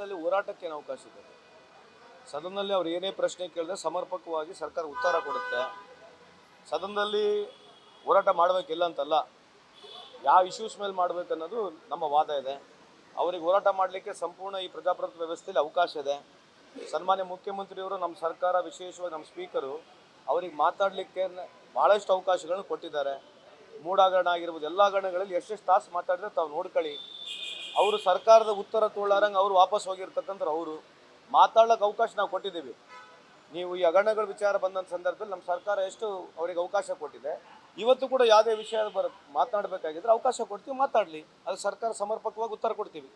ಸದನದಲ್ಲಿ ಹೋರಾಟಕ್ಕೆ ಏನು ಅವಕಾಶ ಇದೆ? ಸದನದಲ್ಲಿ ಅವ್ರು ಏನೇ ಪ್ರಶ್ನೆ ಕೇಳಿದ್ರೆ ಸಮರ್ಪಕವಾಗಿ ಸರ್ಕಾರ ಉತ್ತರ ಕೊಡುತ್ತೆ. ಸದನದಲ್ಲಿ ಹೋರಾಟ ಮಾಡಬೇಕಿಲ್ಲ ಅಂತಲ್ಲ, ಯಾವ ಇಶ್ಯೂಸ್ ಮೇಲೆ ಮಾಡಬೇಕನ್ನೋದು ನಮ್ಮ ವಾದ ಇದೆ. ಅವರಿಗೆ ಹೋರಾಟ ಮಾಡಲಿಕ್ಕೆ ಸಂಪೂರ್ಣ ಈ ಪ್ರಜಾಪ್ರಭುತ್ವ ವ್ಯವಸ್ಥೆಯಲ್ಲಿ ಅವಕಾಶ ಇದೆ. ಸನ್ಮಾನ್ಯ ಮುಖ್ಯಮಂತ್ರಿಯವರು, ನಮ್ಮ ಸರ್ಕಾರ, ವಿಶೇಷವಾಗಿ ನಮ್ಮ ಸ್ಪೀಕರು ಅವರಿಗೆ ಮಾತಾಡಲಿಕ್ಕೆ ಭಾಳಷ್ಟು ಅವಕಾಶಗಳನ್ನು ಕೊಟ್ಟಿದ್ದಾರೆ. ಮೂಡಾಗರಣ ಆಗಿರ್ಬೋದು, ಎಲ್ಲ ಹಗರಣಗಳಲ್ಲಿ ಎಷ್ಟೆಷ್ಟು ತಾಸು ಮಾತಾಡಿದ್ರೆ ತಾವು ನೋಡ್ಕೊಳ್ಳಿ. ಅವರು ಸರ್ಕಾರದ ಉತ್ತರ ತೋಳಾರಂಗೆ ಅವರು ವಾಪಸ್ ಹೋಗಿರ್ತಕ್ಕಂಥ ಅವರು ಮಾತಾಡ್ಲಿಕ್ಕೆ ಅವಕಾಶ ನಾವು ಕೊಟ್ಟಿದ್ದೀವಿ. ನೀವು ಈ ಹಗರಣಗಳ ವಿಚಾರ ಬಂದಂಥ ಸಂದರ್ಭದಲ್ಲಿ ನಮ್ಮ ಸರ್ಕಾರ ಎಷ್ಟು ಅವರಿಗೆ ಅವಕಾಶ ಕೊಟ್ಟಿದೆ. ಇವತ್ತು ಕೂಡ ಯಾವುದೇ ವಿಷಯ ಮಾತನಾಡಬೇಕಾಗಿದ್ರೆ ಅವಕಾಶ ಕೊಡ್ತೀವಿ, ಮಾತಾಡಲಿ. ಅದು ಸರ್ಕಾರ ಸಮರ್ಪಕವಾಗಿ ಉತ್ತರ ಕೊಡ್ತೀವಿ.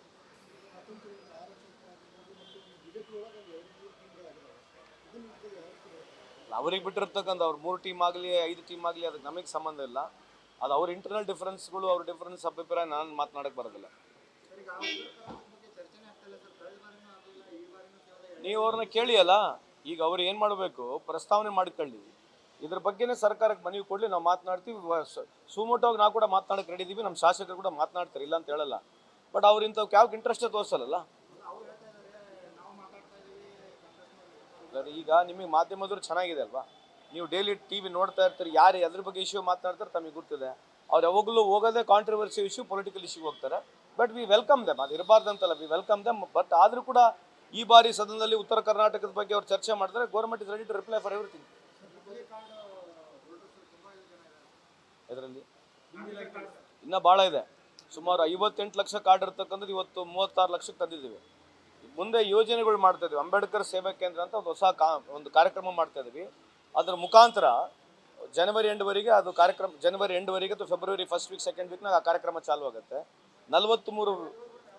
ಅವ್ರಿಗೆ ಬಿಟ್ಟಿರ್ತಕ್ಕಂಥ ಅವ್ರು 3 ಟೀಮ್ ಆಗಲಿ 5 ಟೀಮ್ ಆಗಲಿ ಅದಕ್ಕೆ ನಮಗೆ ಸಂಬಂಧ ಇಲ್ಲ. ಅದು ಅವ್ರ ಇಂಟರ್ನಲ್ ಡಿಫರೆನ್ಸ್ಗಳು, ಅವ್ರ ಡಿಫರೆನ್ಸ್ ಅಭಿಪ್ರಾಯ ನಾನು ಮಾತನಾಡಕ್ಕೆ ಬರೋದಿಲ್ಲ. ನೀವು ಅವ್ರನ್ನ ಕೇಳಿ ಅಲ್ಲ. ಈಗ ಅವ್ರು ಏನು ಮಾಡಬೇಕು, ಪ್ರಸ್ತಾವನೆ ಮಾಡ್ಕೊಳ್ಳಿ, ಇದ್ರ ಬಗ್ಗೆನೇ ಸರ್ಕಾರಕ್ಕೆ ಮನವಿ ಕೊಡಲಿ, ನಾವು ಮಾತನಾಡ್ತೀವಿ. ಸುಮೋಟೋಗಿ ನಾವು ಕೂಡ ಮಾತನಾಡಕ್ಕೆ ರೆಡಿ ಇದ್ದೀವಿ, ನಮ್ಮ ಶಾಸಕರು ಕೂಡ ಮಾತನಾಡ್ತಾರೆ, ಇಲ್ಲ ಅಂತ ಹೇಳಲ್ಲ. ಬಟ್ ಅವ್ರು ಇಂಥವ್ಕೆ ಯಾಕೆ ಇಂಟ್ರೆಸ್ಟೇ ತೋರಿಸಲ್ಲ. ಈಗ ನಿಮಗೆ ಮಾಧ್ಯಮದವ್ರು ಚೆನ್ನಾಗಿದೆ ಅಲ್ವಾ, ನೀವು ಡೈಲಿ TV ನೋಡ್ತಾ ಇರ್ತೀರಿ, ಯಾರು ಅದ್ರ ಬಗ್ಗೆ ಇಶ್ಯೂ ಮಾತನಾಡ್ತಾರೆ ತಮಗೆ ಗೊತ್ತಿದೆ. ಅವ್ರು ಯಾವಾಗಲೂ ಹೋಗೋದೇ ಕಾಂಟ್ರವರ್ಸಿ ಇಶ್ಯೂ, ಪೊಲಿಟಿಕಲ್ ಇಶ್ಯೂಗೆ ಹೋಗ್ತಾರೆ. ಬಟ್ ವಿ ವೆಲ್ಕಮ್ ದೆಮ್, ಅದು ಇರಬಾರ್ದಂತಲ್ಲ, ವಿ ವೆಲ್ಕಮ್ ದೆಮ್. ಬಟ್ ಆದರೂ ಕೂಡ ಈ ಬಾರಿ ಸದನದಲ್ಲಿ ಉತ್ತರ ಕರ್ನಾಟಕದ ಬಗ್ಗೆ ಅವ್ರು ಚರ್ಚೆ ಮಾಡಿದ್ರೆ government is ready to reply for everything. ಇದರಲ್ಲಿ ಇನ್ನೂ ಭಾಳ ಇದೆ. ಸುಮಾರು 58 ಲಕ್ಷ ಕಾರ್ಡ್ ಇರ್ತಕ್ಕಂಥದ್ದು ಇವತ್ತು 36 ಲಕ್ಷಕ್ಕೆ ತಂದಿದ್ದೀವಿ. ಮುಂದೆ ಯೋಜನೆಗಳು ಮಾಡ್ತಾ ಇದ್ದೀವಿ. ಅಂಬೇಡ್ಕರ್ ಸೇವಾ ಕೇಂದ್ರ ಅಂತ ಒಂದು ಹೊಸ ಒಂದು ಕಾರ್ಯಕ್ರಮ ಮಾಡ್ತಾ ಇದ್ದೀವಿ. ಅದರ ಮುಖಾಂತರ ಜನವರಿ ಎಂಡ್ವರೆಗೆ ಅದು ಕಾರ್ಯಕ್ರಮ, ಜನವರಿ ಎಂಡ್ವರೆಗೆ ಅಥವಾ ಫೆಬ್ರವರಿ ಫಸ್ಟ್ ವೀಕ್ ಸೆಕೆಂಡ್ ವೀಕ್ನಾಗ ಆ ಕಾರ್ಯಕ್ರಮ ಚಾಲೂ ಆಗುತ್ತೆ. 43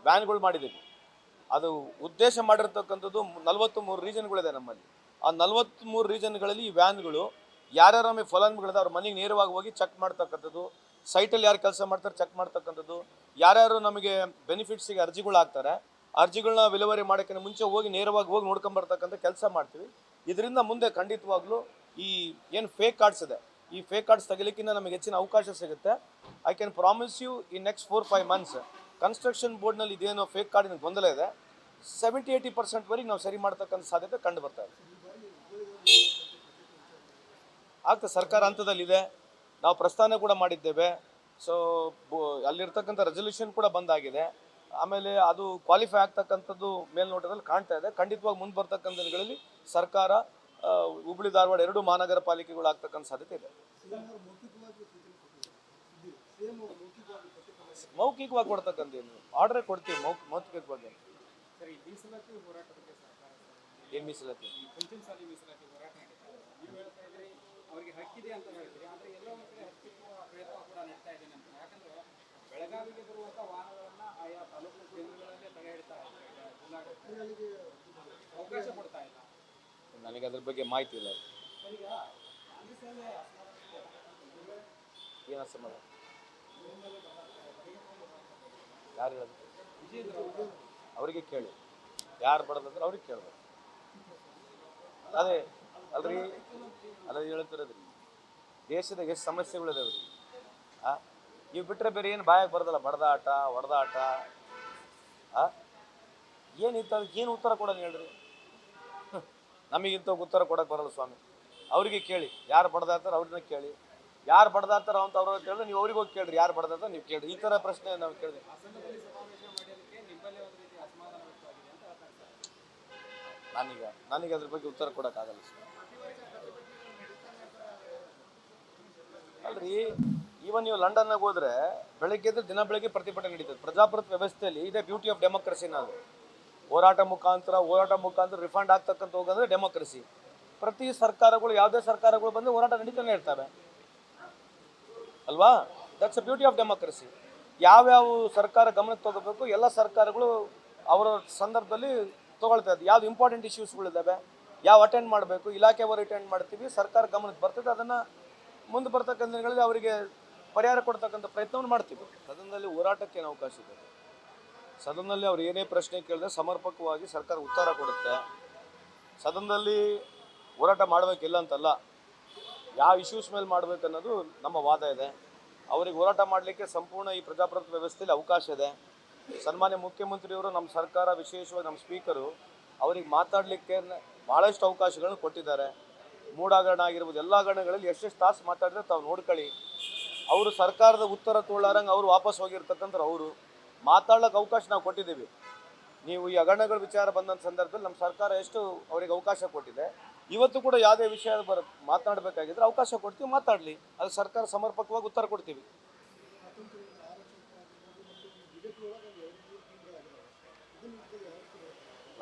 ವ್ಯಾನ್ಗಳು ಮಾಡಿದ್ದೀವಿ. ಅದು ಉದ್ದೇಶ ಮಾಡಿರ್ತಕ್ಕಂಥದ್ದು 43 ರೀಜನ್ಗಳಿದೆ ನಮ್ಮಲ್ಲಿ. ಆ 43 ರೀಜನ್ಗಳಲ್ಲಿ ಈ ವ್ಯಾನ್ಗಳು ಯಾರ್ಯಾರು ನಮಗೆ ಫಲಾನುಭವಿಗಳಿದೆ ಅವ್ರ ಮನೆಗೆ ನೇರವಾಗಿ ಹೋಗಿ ಚೆಕ್ ಮಾಡ್ತಕ್ಕಂಥದ್ದು, ಸೈಟಲ್ಲಿ ಯಾರು ಕೆಲಸ ಮಾಡ್ತಾರೆ ಚೆಕ್ ಮಾಡ್ತಕ್ಕಂಥದ್ದು, ಯಾರ್ಯಾರು ನಮಗೆ ಬೆನಿಫಿಟ್ಸಿಗೆ ಅರ್ಜಿಗಳು ಹಾಕ್ತಾರೆ ಅರ್ಜಿಗಳನ್ನ ವಿಲೇವಾರಿ ಮಾಡೋಕ್ಕಿಂತ ಮುಂಚೆ ಹೋಗಿ ನೇರವಾಗಿ ಹೋಗಿ ನೋಡ್ಕೊಂಬರ್ತಕ್ಕಂಥ ಕೆಲಸ ಮಾಡ್ತೀವಿ. ಇದರಿಂದ ಮುಂದೆ ಖಂಡಿತವಾಗ್ಲೂ ಈ ಏನು ಫೇಕ್ ಕಾರ್ಡ್ಸ್ ಇದೆ, ಈ ಫೇಕ್ ಕಾರ್ಡ್ಸ್ ತೆಗಿಲಿಕ್ಕಿಂತ ನಮಗೆ ಹೆಚ್ಚಿನ ಅವಕಾಶ ಸಿಗುತ್ತೆ. I can promise you in next 4-5 months construction ಬೋರ್ಡ್ನಲ್ಲಿ ಇದೇನೋ ಫೇಕ್ ಕಾರ್ಡಿನ ಗೊಂದಲ ಇದೆ, 70-80% ನಾವು ಸರಿ ಮಾಡ್ತಕ್ಕಂಥ ಸಾಧ್ಯತೆ ಕಂಡು ಬರ್ತಾ ಇದೆ. ಆಗ್ತದೆ, ಸರ್ಕಾರ ಹಂತದಲ್ಲಿದೆ, ನಾವು ಪ್ರಸ್ತಾವನೆ ಕೂಡ ಮಾಡಿದ್ದೇವೆ. ಸೊ ಅಲ್ಲಿರ್ತಕ್ಕಂಥ ರೆಸಲ್ಯೂಷನ್ ಕೂಡ ಬಂದಾಗಿದೆ. ಆಮೇಲೆ ಅದು ಕ್ವಾಲಿಫೈ ಆಗ್ತಕ್ಕಂಥದ್ದು ಮೇಲ್ನೋಟದಲ್ಲಿ ಕಾಣ್ತಾ ಇದೆ. ಖಂಡಿತವಾಗಿ ಮುಂದೆ ಬರ್ತಕ್ಕಂಥ ದಿನಗಳಲ್ಲಿ ಸರ್ಕಾರ ಹುಬ್ಳಿ ಧಾರವಾಡ 2 ಮಹಾನಗರ ಪಾಲಿಕೆಗಳು ಆಗ್ತಕ್ಕಂಥ ಸಾಧ್ಯತೆ ಇದೆ. ಮೌಖಿಕವಾಗಿ ಕೊಡ್ತಕ್ಕಂಥ ಆರ್ಡರ್ ಕೊಡ್ತೀವಿ, ಮೌಖಿಕವಾಗಿ. ಏನು ಮೀಸಲಾತಿ? ಅವರಿಗೆ ಹಕ್ಕಿದೆ ಅಂತ ಹೇಳ್ತೀರಿ, ಆದರೆ ಎಲ್ಲೋ ಒಂದು ಕಡೆ ಹಕ್ಕಿರುವ ಪ್ರಯತ್ನ ಕೂಡ ನಡೀತಾ ಇದೆ ಅಂತ. ಯಾಕಂದರೆ ಬೆಳಗಾವಿಗೆ ಬರುವಂಥ ವಾಹನಗಳನ್ನು ಆಯಾ ತಾಲೂಕು ಕೇಂದ್ರಗಳಲ್ಲೇ ತಡೆ ಹಿಡ್ತಾ ಇದ್ದಾರೆ, ಜಿಲ್ಲಾಡಳಿತ ಅವಕಾಶ ಕೊಡ್ತಾ ಇಲ್ಲ. ನನಗೆ ಅದ್ರ ಬಗ್ಗೆ ಮಾಹಿತಿ ಇಲ್ಲ. ಈಗ ಏನು ಅಸಮಾನ? ಯಾರು ಹೇಳೋದು? ಅವರಿಗೆ ಕೇಳಿ, ಯಾರು ಬಡದಂದ್ರೆ ಅವ್ರಿಗೆ ಕೇಳಬೇಕು. ಅದೇ ಅಲ್ರಿ, ಅಲ್ಲ ಹೇಳ್ತಿರೋದ್ರಿ, ದೇಶದಾಗ ಎಷ್ಟು ಸಮಸ್ಯೆಗಳಿದಾವ್ರಿ. ನೀವು ಬಿಟ್ಟರೆ ಬೇರೆ ಏನು ಬಾಯಾಗ ಬರೋದಲ್ಲ, ಬಡದಾಟ ಹೊಡೆದಾಟ. ಏನಿತ್ತು ಅದಕ್ಕೆ ಏನು ಉತ್ತರ ಕೊಡೋದು ಹೇಳ್ರಿ? ನಮಗಿಂತ ಉತ್ತರ ಕೊಡೋಕೆ ಬರಲ್ಲ ಸ್ವಾಮಿ. ಅವರಿಗೆ ಕೇಳಿ, ಯಾರು ಬಡದಾಡ್ತಾರೆ ಅವ್ರನ್ನ ಕೇಳಿ, ಯಾರು ಬಡದಾಡ್ತಾರೋ ಅಂತ ಅವ್ರ ಕೇಳಿದ್ರೆ ನೀವು ಅವ್ರಿಗೆ ಹೋಗಿ ಕೇಳ್ರಿ, ಯಾರು ಬಡದಾಡ್ತಾರೆ ನೀವು ಕೇಳ್ರಿ. ಈ ಥರ ಪ್ರಶ್ನೆ ನಾವು ಕೇಳಿದ್ವಿ. ನನಗೆ ಅದ್ರ ಬಗ್ಗೆ ಉತ್ತರ ಕೊಡೋಕ್ಕಾಗಲ್ಲ ಸರ್. ಅಲ್ರಿ, ಈವನ್ ನೀವು ಲಂಡನ್ನಾಗ ಹೋದ್ರೆ ಬೆಳಗ್ಗೆ ದಿನ ಬೆಳಗ್ಗೆ ಪ್ರತಿಭಟನೆ ನಡೀತದೆ. ಪ್ರಜಾಪ್ರಭುತ್ವ ವ್ಯವಸ್ಥೆಯಲ್ಲಿ ಇದೇ ಬ್ಯೂಟಿ ಆಫ್ ಡೆಮೋಕ್ರಸಿ. ನಾವು ಹೋರಾಟ ಮುಖಾಂತರ ರಿಫಂಡ್ ಆಗ್ತಕ್ಕಂಥ ಹೋಗಂದ್ರೆ ಡೆಮೋಕ್ರಸಿ. ಪ್ರತಿ ಸರ್ಕಾರಗಳು, ಯಾವುದೇ ಸರ್ಕಾರಗಳು ಬಂದು ಹೋರಾಟ ನಡೀತಾನೆ ಇರ್ತವೆ ಅಲ್ವಾ? That's a beauty of democracy. ಯಾವ್ಯಾವ ಸರ್ಕಾರ ಗಮನಕ್ಕೆ ತಗೋಬೇಕು ಎಲ್ಲ ಸರ್ಕಾರಗಳು ಅವರ ಸಂದರ್ಭದಲ್ಲಿ ತೊಗೊಳ್ತಾ ಇದ್ದು. ಯಾವ್ದು ಇಂಪಾರ್ಟೆಂಟ್ ಇಶ್ಯೂಸ್ಗಳಿದ್ದಾವೆ, ಯಾವ ಅಟೆಂಡ್ ಮಾಡಬೇಕು, ಇಲಾಖೆಯವರು ಅಟೆಂಡ್ ಮಾಡ್ತೀವಿ, ಸರ್ಕಾರ ಗಮನಕ್ಕೆ ಬರ್ತದೆ. ಅದನ್ನು ಮುಂದೆ ಬರ್ತಕ್ಕಂಥ ದಿನಗಳಲ್ಲಿ ಅವರಿಗೆ ಪರಿಹಾರ ಕೊಡ್ತಕ್ಕಂಥ ಪ್ರಯತ್ನವನ್ನು ಮಾಡ್ತೀವಿ. ಸದನದಲ್ಲಿ ಹೋರಾಟಕ್ಕೆ ಏನು ಅವಕಾಶ ಇದೆ? ಸದನದಲ್ಲಿ ಅವ್ರು ಏನೇ ಪ್ರಶ್ನೆ ಕೇಳಿದ್ರೆ ಸಮರ್ಪಕವಾಗಿ ಸರ್ಕಾರ ಉತ್ತರ ಕೊಡುತ್ತೆ. ಸದನದಲ್ಲಿ ಹೋರಾಟ ಮಾಡಬೇಕಿಲ್ಲ ಅಂತಲ್ಲ, ಯಾವ ಇಶ್ಯೂಸ್ ಮೇಲೆ ಮಾಡಬೇಕನ್ನೋದು ನಮ್ಮ ವಾದ ಇದೆ. ಅವರಿಗೆ ಹೋರಾಟ ಮಾಡಲಿಕ್ಕೆ ಸಂಪೂರ್ಣ ಈ ಪ್ರಜಾಪ್ರಭುತ್ವ ವ್ಯವಸ್ಥೆಯಲ್ಲಿ ಅವಕಾಶ ಇದೆ. ಸನ್ಮಾನ್ಯ ಮುಖ್ಯಮಂತ್ರಿಯವರು, ನಮ್ಮ ಸರ್ಕಾರ, ವಿಶೇಷವಾಗಿ ನಮ್ಮ ಸ್ಪೀಕರು ಅವರಿಗೆ ಮಾತಾಡಲಿಕ್ಕೆ ಭಾಳಷ್ಟು ಅವಕಾಶಗಳನ್ನು ಕೊಟ್ಟಿದ್ದಾರೆ. ಮೂಡ ಹಗರಣ ಆಗಿರ್ಬೋದು, ಎಲ್ಲ ಹಗರಣಗಳಲ್ಲಿ ಎಷ್ಟೆಷ್ಟು ತಾಸು ಮಾತಾಡಿದ್ರೆ ತಾವು ನೋಡ್ಕೊಳ್ಳಿ. ಅವರು ಸರ್ಕಾರದ ಉತ್ತರ ತೊಗೊಳ್ಳಾರಂಗೆ ಅವರು ವಾಪಸ್ ಹೋಗಿರ್ತಕ್ಕಂಥ ಅವರು ಮಾತಾಡ್ಲಿಕ್ಕೆ ಅವಕಾಶ ನಾವು ಕೊಟ್ಟಿದ್ದೀವಿ. ನೀವು ಈ ಹಗರಣಗಳ ವಿಚಾರ ಬಂದಂಥ ಸಂದರ್ಭದಲ್ಲಿ ನಮ್ಮ ಸರ್ಕಾರ ಎಷ್ಟು ಅವರಿಗೆ ಅವಕಾಶ ಕೊಟ್ಟಿದೆ. ಇವತ್ತು ಕೂಡ ಯಾವುದೇ ವಿಷಯ ಮಾತನಾಡಬೇಕಾಗಿದ್ರೆ ಅವಕಾಶ ಕೊಡ್ತೀವಿ, ಮಾತಾಡಲಿ. ಅದು ಸರ್ಕಾರ ಸಮರ್ಪಕವಾಗಿ ಉತ್ತರ ಕೊಡ್ತೀವಿ.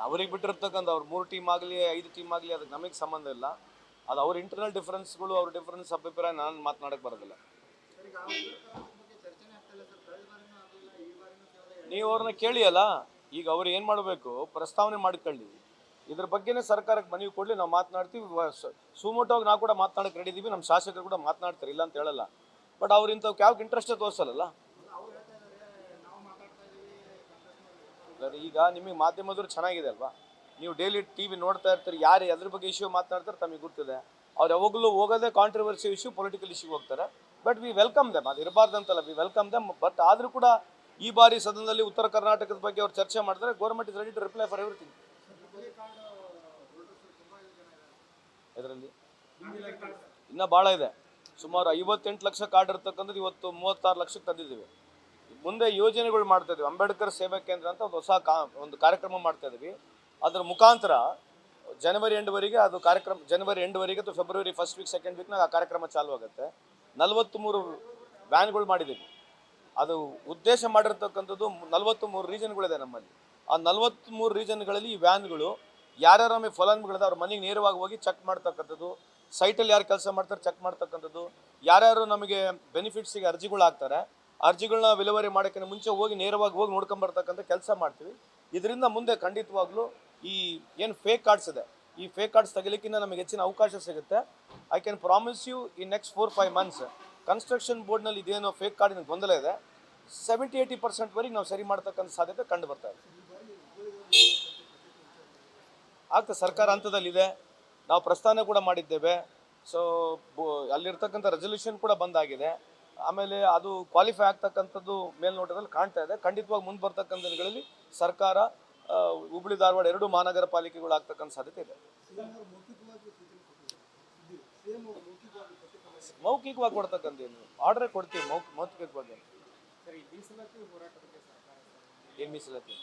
ಅವ್ರಿಗೆ ಬಿಟ್ಟಿರ್ತಕ್ಕಂಥ ಅವ್ರು 3 ಟೀಮ್ ಆಗಲಿ 5 ಟೀಮ್ ಆಗಲಿ ಅದಕ್ಕೆ ನಮಗೆ ಸಂಬಂಧ ಇಲ್ಲ. ಅದು ಅವ್ರ ಇಂಟರ್ನಲ್ ಡಿಫ್ರೆನ್ಸ್ಗಳು, ಅವ್ರ ಡಿಫ್ರೆನ್ಸ್ ಅಭಿಪ್ರಾಯ ನಾನು ಮಾತನಾಡಕ್ಕೆ ಬರೋದಿಲ್ಲ. ನೀವು ಅವ್ರನ್ನ ಕೇಳಿ ಅಲ್ಲ. ಈಗ ಅವ್ರು ಏನು ಮಾಡಬೇಕು, ಪ್ರಸ್ತಾವನೆ ಮಾಡಿಕೊಳ್ಳಿ. ಇದ್ರ ಬಗ್ಗೆನೇ ಸರ್ಕಾರಕ್ಕೆ ಮನವಿ ಕೊಡಲಿ, ನಾವು ಮಾತನಾಡ್ತೀವಿ. ಸುಮೋಟೋಗಿ ನಾವು ಕೂಡ ಮಾತನಾಡಕ್ಕೆ ರೆಡಿ ಇದ್ದೀವಿ. ನಮ್ಮ ಶಾಸಕರು ಕೂಡ ಮಾತನಾಡ್ತಾರೆ, ಇಲ್ಲ ಅಂತ ಹೇಳಲ್ಲ. ಬಟ್ ಅವ್ರು ಇಂಥವ್ಕೆ ಯಾಕೆ ಇಂಟ್ರೆಸ್ಟೇ ತೋರಿಸಲ್ಲ. ಈಗ ನಿಮಗೆ ಮಾಧ್ಯಮದವ್ರು ಚೆನ್ನಾಗಿದೆ ಅಲ್ವಾ, ನೀವು ಡೈಲಿ TV ನೋಡ್ತಾ ಇರ್ತೀರಿ. ಯಾರು ಅದ್ರ ಬಗ್ಗೆ ಇಶ್ಯೂ ಮಾತನಾಡ್ತಾರೆ ತಮಗೆ ಗೊತ್ತಿದೆ. ಅವ್ರು ಯಾವಾಗಲೂ ಹೋಗೋದೇ ಕಾಂಟ್ರವರ್ಸಿ ಇಶ್ಯೂ, ಪೊಲಿಟಿಕಲ್ ಇಶ್ಯೂ ಹೋಗ್ತಾರೆ. ಬಟ್ ವಿ ವೆಲ್ಕಮ್ ದೆಮ್, ಅದು ಇರಬಾರ್ದಂತಲ್ಲ, ವಿ ವೆಲ್ಕಮ್ ದೆಮ್. ಬಟ್ ಆದರೂ ಕೂಡ ಈ ಬಾರಿ ಸದನದಲ್ಲಿ ಉತ್ತರ ಕರ್ನಾಟಕದ ಬಗ್ಗೆ ಅವ್ರು ಚರ್ಚೆ ಮಾಡಿದ್ರೆ government is ready to reply for everything. ಇದರಲ್ಲಿ ಇನ್ನೂ ಭಾಳ ಇದೆ. ಸುಮಾರು 58 ಲಕ್ಷ ಕಾರ್ಡ್ ಇರ್ತಕ್ಕಂಥದ್ದು ಇವತ್ತು 36 ಲಕ್ಷಕ್ಕೆ ತಂದಿದ್ದೀವಿ. ಮುಂದೆ ಯೋಜನೆಗಳು ಮಾಡ್ತಾ ಇದ್ದೀವಿ. ಅಂಬೇಡ್ಕರ್ ಸೇವಾ ಕೇಂದ್ರ ಅಂತ ಒಂದು ಹೊಸ ಒಂದು ಕಾರ್ಯಕ್ರಮ ಮಾಡ್ತಾ ಇದ್ದೀವಿ. ಅದರ ಮುಖಾಂತರ ಜನವರಿ ಎಂಡ್ವರೆಗೆ ಅದು ಕಾರ್ಯಕ್ರಮ, ಜನವರಿ ಎಂಡ್ವರೆಗೆ ಅಥವಾ ಫೆಬ್ರವರಿ ಫಸ್ಟ್ ವೀಕ್ ಸೆಕೆಂಡ್ ವೀಕ್ನಾಗ ಆ ಕಾರ್ಯಕ್ರಮ ಚಾಲೂ ಆಗುತ್ತೆ. 43 ವ್ಯಾನ್ಗಳು ಮಾಡಿದ್ದೀವಿ. ಅದು ಉದ್ದೇಶ ಮಾಡಿರ್ತಕ್ಕಂಥದ್ದು 43 ರೀಜನ್ಗಳಿದೆ ನಮ್ಮಲ್ಲಿ. ಆ 43 ರೀಜನ್ಗಳಲ್ಲಿ ಈ ವ್ಯಾನ್ಗಳು ಯಾರ್ಯಾರು ನಮಗೆ ಫಲಾನುಭವಿಗಳಿದೆ ಅವ್ರ ಮನೆಗೆ ನೇರವಾಗಿ ಹೋಗಿ ಚೆಕ್ ಮಾಡ್ತಕ್ಕಂಥದ್ದು, ಸೈಟಲ್ಲಿ ಯಾರು ಕೆಲಸ ಮಾಡ್ತಾರೆ ಚೆಕ್ ಮಾಡ್ತಕ್ಕಂಥದ್ದು, ಯಾರ್ಯಾರು ನಮಗೆ ಬೆನಿಫಿಟ್ಸಿಗೆ ಅರ್ಜಿಗಳು ಹಾಕ್ತಾರೆ ಅರ್ಜಿಗಳನ್ನ ವಿಲೇವಾರಿ ಮಾಡೋಕ್ಕಿಂತ ಮುಂಚೆ ಹೋಗಿ ನೇರವಾಗಿ ಹೋಗಿ ನೋಡ್ಕೊಂಬರ್ತಕ್ಕಂಥ ಕೆಲಸ ಮಾಡ್ತೀವಿ. ಇದರಿಂದ ಮುಂದೆ ಖಂಡಿತವಾಗ್ಲೂ ಈ ಏನು ಫೇಕ್ ಕಾರ್ಡ್ಸ್ ಇದೆ, ಈ ಫೇಕ್ ಕಾರ್ಡ್ಸ್ ತೆಗಿಲಿಕ್ಕಿಂತ ನಮಗೆ ಹೆಚ್ಚಿನ ಅವಕಾಶ ಸಿಗುತ್ತೆ. I can promise you in next 4-5 months construction ಬೋರ್ಡ್ನಲ್ಲಿ ಇದೇನೋ ಫೇಕ್ ಕಾರ್ಡಿನ ಗೊಂದಲ ಇದೆ, 70-80% ನಾವು ಸರಿ ಮಾಡ್ತಕ್ಕಂಥ ಸಾಧ್ಯತೆ ಕಂಡು ಬರ್ತಾ ಇದೆ. ಆಗ್ತದೆ, ಸರ್ಕಾರ ಹಂತದಲ್ಲಿದೆ. ನಾವು ಪ್ರಸ್ತಾವನೆ ಕೂಡ ಮಾಡಿದ್ದೇವೆ. ಸೊ ಅಲ್ಲಿರ್ತಕ್ಕಂಥ ರೆಸಲ್ಯೂಷನ್ ಕೂಡ ಬಂದಾಗಿದೆ. ಆಮೇಲೆ ಅದು ಕ್ವಾಲಿಫೈ ಆಗ್ತಕ್ಕಂಥದ್ದು ಮೇಲ್ನೋಟದಲ್ಲಿ ಕಾಣ್ತಾ ಇದೆ. ಖಂಡಿತವಾಗಿ ಮುಂದೆ ಬರ್ತಕ್ಕಂಥ ದಿನಗಳಲ್ಲಿ ಸರ್ಕಾರ ಹುಬ್ಬಳ್ಳಿ ಧಾರವಾಡ 2 ಮಹಾನಗರ ಪಾಲಿಕೆಗಳು ಆಗ್ತಕ್ಕಂಥ ಸಾಧ್ಯತೆ ಇದೆ. ಮೌಖಿಕವಾಗಿ ಕೊಡ್ತಕ್ಕಂಥ ಆರ್ಡರ್ ಕೊಡ್ತೀವಿ. ಮೌಖಿಕವಾಗಿ ಏನು ಮೀಸಲಾತಿ,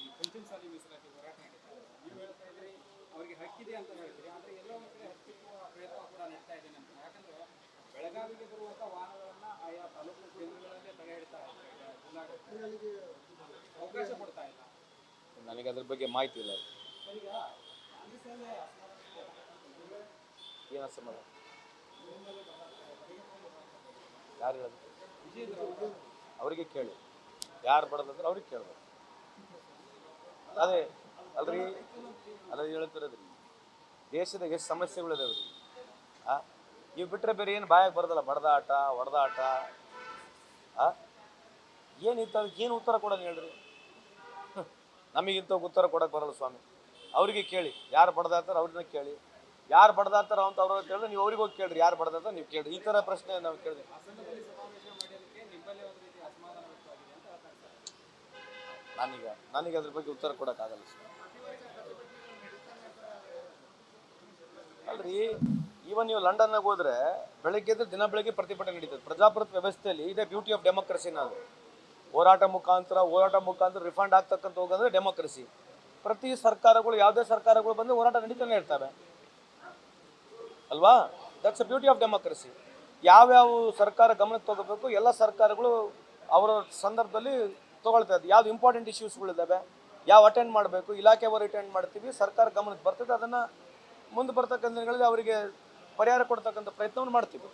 ಅವರಿಗೆ ಹಕ್ಕಿದೆ ಅಂತ ಹೇಳ್ತೀರಿ, ಆದರೆ ಎಲ್ಲೋ ಒಂದು ಕಡೆ ಹತ್ತಿಕ್ಕುವ ಪ್ರಯತ್ನ ಕೂಡ ನಡೀತಾ ಇದೆ ಅಂತ. ಯಾಕಂದ್ರೆ ಬೆಳಗಾವಿಗೆ ಬರುವಂಥ ವಾಹನಗಳನ್ನ ಆಯಾ ತಾಲೂಕು ಕೇಂದ್ರಗಳಲ್ಲೇ ತಡೆ ಹಿಡ್ತಾ ಇದ್ದಾರೆ, ಜಿಲ್ಲಾಡಳಿತ ಅವಕಾಶ ಕೊಡ್ತಾ ಇಲ್ಲ. ನನಗೆ ಅದ್ರ ಬಗ್ಗೆ ಮಾಹಿತಿ ಇಲ್ಲ. ಏನು ಅಸಮಾಧಾನ ಯಾರು ಹೇಳೋದು? ಅವರಿಗೆ ಕೇಳಿ, ಯಾರು ಬಡದಂದ್ರೆ ಅವ್ರಿಗೆ ಕೇಳ್ಬೇಕು. ಅದೇ ಅಲ್ರಿ, ಅಲ್ಲ ಹೇಳ್ತಿರೋದ್ರಿ, ದೇಶದಾಗ ಎಷ್ಟು ಸಮಸ್ಯೆಗಳಿದಾವೆ ರೀ. ಇವು ಬಿಟ್ಟರೆ ಬೇರೆ ಏನು ಬಾಯಾಗ ಬರೋದಲ್ಲ. ಬಡದಾಟ, ಹೊಡೆದಾಟ, ಏನಿತ್ತು ಅದಕ್ಕೆ ಏನು ಉತ್ತರ ಕೊಡೋದು ಹೇಳ್ರಿ? ನಮಗಿಂತ ಉತ್ತರ ಕೊಡೋಕೆ ಬರಲ್ಲ ಸ್ವಾಮಿ. ಅವರಿಗೆ ಕೇಳಿ, ಯಾರು ಬಡದಾಡ್ತಾರೆ ಅವ್ರನ್ನ ಕೇಳಿ. ಯಾರು ಬಡದಾಡ್ತಾರ ಅಂತ ಅವ್ರ ಕೇಳಿದ್ರೆ ನೀವು ಅವ್ರಿಗೆ ಹೋಗಿ ಕೇಳ್ರಿ, ಯಾರು ಬಡದಾಡ್ತಾರೆ ನೀವು ಕೇಳ್ರಿ. ಈ ಥರ ಪ್ರಶ್ನೆ ನಾವು ಕೇಳಿದ್ವಿ. ನನಗೆ ಅದ್ರ ಬಗ್ಗೆ ಉತ್ತರ ಕೊಡೋಕ್ಕಾಗಲ್ಲ ಸರ್. ಅಲ್ರಿ, ಈವನ್ ನೀವು ಲಂಡನ್ನಾಗ ಹೋದ್ರೆ ಬೆಳಗ್ಗೆ ಎದ್ದು ದಿನ ಬೆಳಗ್ಗೆ ಪ್ರತಿಭಟನೆ ನಡೀತದೆ. ಪ್ರಜಾಪ್ರಭುತ್ವ ವ್ಯವಸ್ಥೆಯಲ್ಲಿ ಇದೇ ಬ್ಯೂಟಿ ಆಫ್ ಡೆಮೋಕ್ರಸಿ. ನಾವು ಹೋರಾಟ ಮುಖಾಂತರ ರಿಫಂಡ್ ಆಗ್ತಕ್ಕಂಥ ಹೋಗಂದ್ರೆ ಡೆಮೋಕ್ರಸಿ. ಪ್ರತಿ ಸರ್ಕಾರಗಳು, ಯಾವುದೇ ಸರ್ಕಾರಗಳು ಬಂದು ಹೋರಾಟ ನಡೀತಾನೆ ಇರ್ತವೆ ಅಲ್ವಾ? That's a beauty of democracy. ಯಾವ್ಯಾವ ಸರ್ಕಾರ ಗಮನಕ್ಕೆ ತಗೋಬೇಕು ಎಲ್ಲ ಸರ್ಕಾರಗಳು ಅವರ ಸಂದರ್ಭದಲ್ಲಿ ತೊಗೊಳ್ತಾ ಇದ್ದು. ಯಾವ್ದು ಇಂಪಾರ್ಟೆಂಟ್ ಇಶ್ಯೂಸ್ಗಳಿದ್ದಾವೆ, ಯಾವ ಅಟೆಂಡ್ ಮಾಡಬೇಕು, ಇಲಾಖೆವರು ಅಟೆಂಡ್ ಮಾಡ್ತೀವಿ, ಸರ್ಕಾರ ಗಮನಕ್ಕೆ ಬರ್ತದೆ. ಅದನ್ನು ಮುಂದೆ ಬರ್ತಕ್ಕಂಥ ದಿನಗಳಲ್ಲಿ ಅವರಿಗೆ ಪರಿಹಾರ ಕೊಡ್ತಕ್ಕಂಥ ಪ್ರಯತ್ನವನ್ನು ಮಾಡ್ತೀವಿ.